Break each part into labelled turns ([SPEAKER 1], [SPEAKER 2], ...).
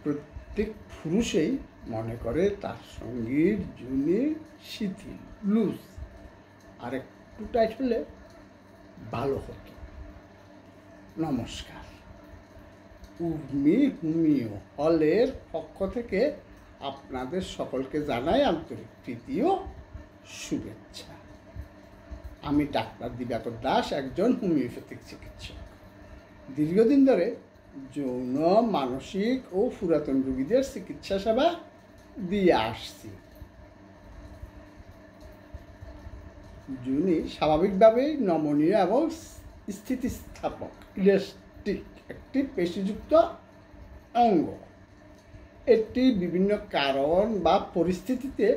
[SPEAKER 1] প্রত্যেক পুরুষেই মনে করে তার সঙ্গীর যোনি শিথিল, লুজ, আর একটু টাইট হলে ভালো হতো। নমস্কার, উর্মি হোমিও হলের পক্ষ থেকে আপনাদের সকলকে জানাই আন্তরিক প্রীতি ও শুভেচ্ছা। আমি ডাক্তার দিবাকর দাস, একজন হোমিওপ্যাথিক চিকিৎসক। দীর্ঘদিন ধরে যৌন, মানসিক ও পুরাতন রোগীদের চিকিৎসা সেবা দিয়ে আসছি। যোনি স্বাভাবিকভাবেই নমনীয় এবং স্থিতিস্থাপক ইলাস্টিক একটি পেশিযুক্ত অঙ্গ। এটি বিভিন্ন কারণ বা পরিস্থিতিতে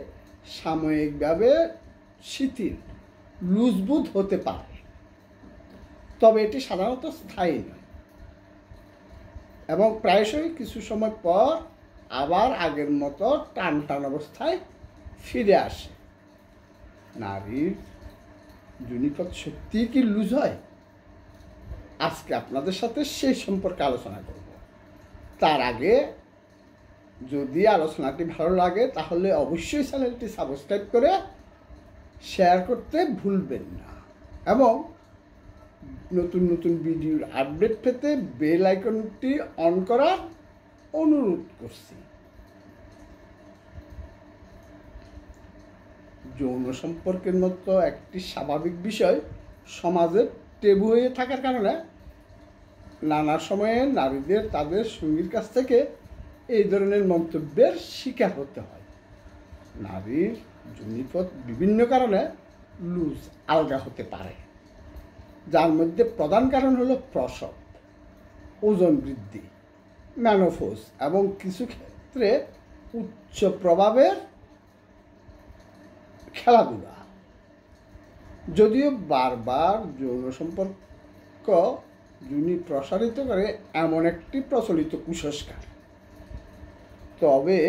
[SPEAKER 1] সাময়িকভাবে শিথিল, লুজবুদ হতে পারে, তবে এটি সাধারণত স্থায়ী নয় এবং প্রায়শই কিছু সময় পর আবার আগের মতো টান টান অবস্থায় ফিরে আসে। নারীর যোনিপথ সত্যিই কি লুজ হয়? আজকে আপনাদের সাথে সেই সম্পর্কে আলোচনা করব। তার আগে যদি আলোচনাটি ভালো লাগে তাহলে অবশ্যই চ্যানেলটি সাবস্ক্রাইব করে শেয়ার করতে ভুলবেন না এবং নতুন নতুন ভিডিওর আপডেট পেতে বেল আইকনটি অন করার অনুরোধ করছি। যৌন সম্পর্কের মতো একটি স্বাভাবিক বিষয় সমাজে টেবু হয়ে থাকার কারণে নানা সময়ে নারীদের তাদের সঙ্গীর কাছ থেকে এই ধরনের মন্তব্যের শিকার হতে হয়। নারীর যোনিপথ বিভিন্ন কারণে লুজ, আলগা হতে পারে, যার মধ্যে প্রধান কারণ হলো প্রসব, ওজন বৃদ্ধি, মেনোপজ এবং কিছু ক্ষেত্রে উচ্চ প্রভাবের খেলাধুলা। যদিও বারবার যৌন সম্পর্ক যোনি প্রসারিত করে এমন একটি প্রচলিত কুসংস্কার, তবে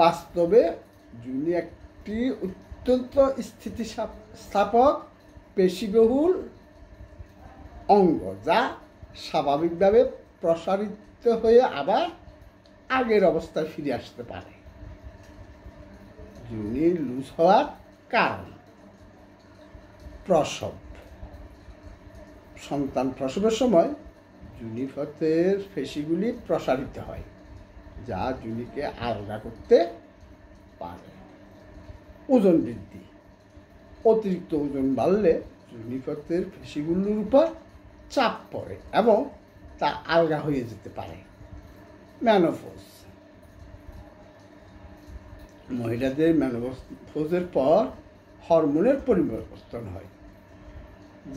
[SPEAKER 1] বাস্তবে যোনি একটি অত্যন্ত স্থিতিস্থাপক পেশিবহুল অঙ্গ, যা স্বাভাবিকভাবে প্রসারিত হয়ে আবার আগের অবস্থায় ফিরে আসতে পারে। যোনি লুজ হওয়ার কারণ: প্রসব। সন্তান প্রসবের সময় যোনিপথের পেশিগুলি প্রসারিত হয়, যা যোনিকে আলগা করতে পারে। ওজন বৃদ্ধি। অতিরিক্ত ওজন বাড়লে যোনিপথের পেশিগুলোর উপর চাপ পড়ে এবং তা আলগা হয়ে যেতে পারে। মেনোপজ। মহিলাদের মেনোপজের পর হরমোনের পরিবর্তন হয়,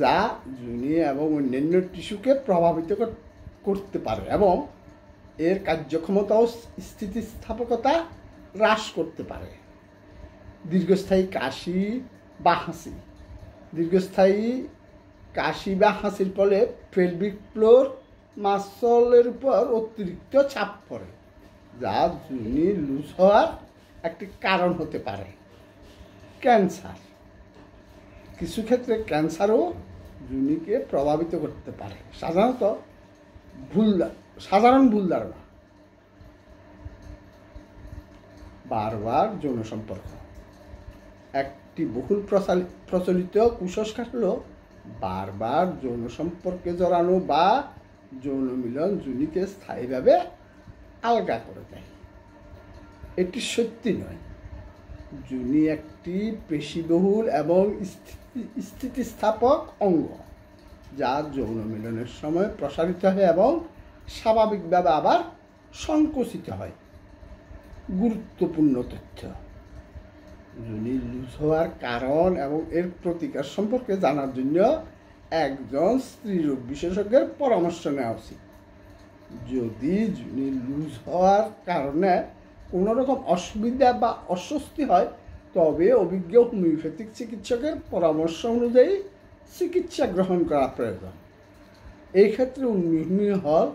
[SPEAKER 1] যা যোনি এবং অন্যান্য টিস্যুকে প্রভাবিত করতে পারে এবং এর কার্যক্ষমতা ও স্থিতিস্থাপকতা হ্রাস করতে পারে। দীর্ঘস্থায়ী কাশি বা হাসি। দীর্ঘস্থায়ী কাশি বা হাসির ফলে পেলভিক ফ্লোর মাসলের উপর অতিরিক্ত চাপ পড়ে, যা যোনি লুজ হওয়ার একটি কারণ হতে পারে। ক্যান্সার। কিছু ক্ষেত্রে ক্যান্সারও যোনিকে প্রভাবিত করতে পারে। সাধারণ ভুল ধারণা। বারবার যৌন সম্পর্ক। একটি বহুল প্রচলিত কুসংস্কার হলো বারবার যৌন সম্পর্কে জড়ানো বা যৌন মিলন যোনিকে স্থায়ীভাবে আলগা করে দেয়। এটি সত্যি নয়। যোনি একটি পেশিবহুল এবং স্থিতিস্থাপক অঙ্গ, যা যৌন মিলনের সময় প্রসারিত হয় এবং স্বাভাবিকভাবে আবার সংকুচিত হয়। গুরুত্বপূর্ণ তথ্য: যোনি লুজ হওয়ার কারণ এবং এর প্রতিকার সম্পর্কে জানার জন্য একজন স্ত্রীরোগ বিশেষজ্ঞের পরামর্শ নেওয়া উচিত। যদি যোনি লুজ হওয়ার কারণে কোনো রকম অসুবিধা বা অস্বস্তি হয়, তবে অভিজ্ঞ হোমিওপ্যাথিক চিকিৎসকের পরামর্শ অনুযায়ী চিকিৎসা গ্রহণ করা প্রয়োজন। এই ক্ষেত্রে হোমিও হল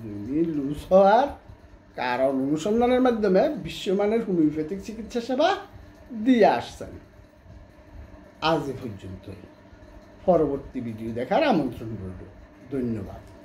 [SPEAKER 1] যোনি লুজ হওয়ার কারণ অনুসন্ধানের মাধ্যমে বিশ্বমানের হোমিওপ্যাথিক চিকিৎসা সেবা দিয়ে আসছেন। আজ এ পর্যন্তই। পরবর্তী ভিডিও দেখার আমন্ত্রণ রইল। ধন্যবাদ।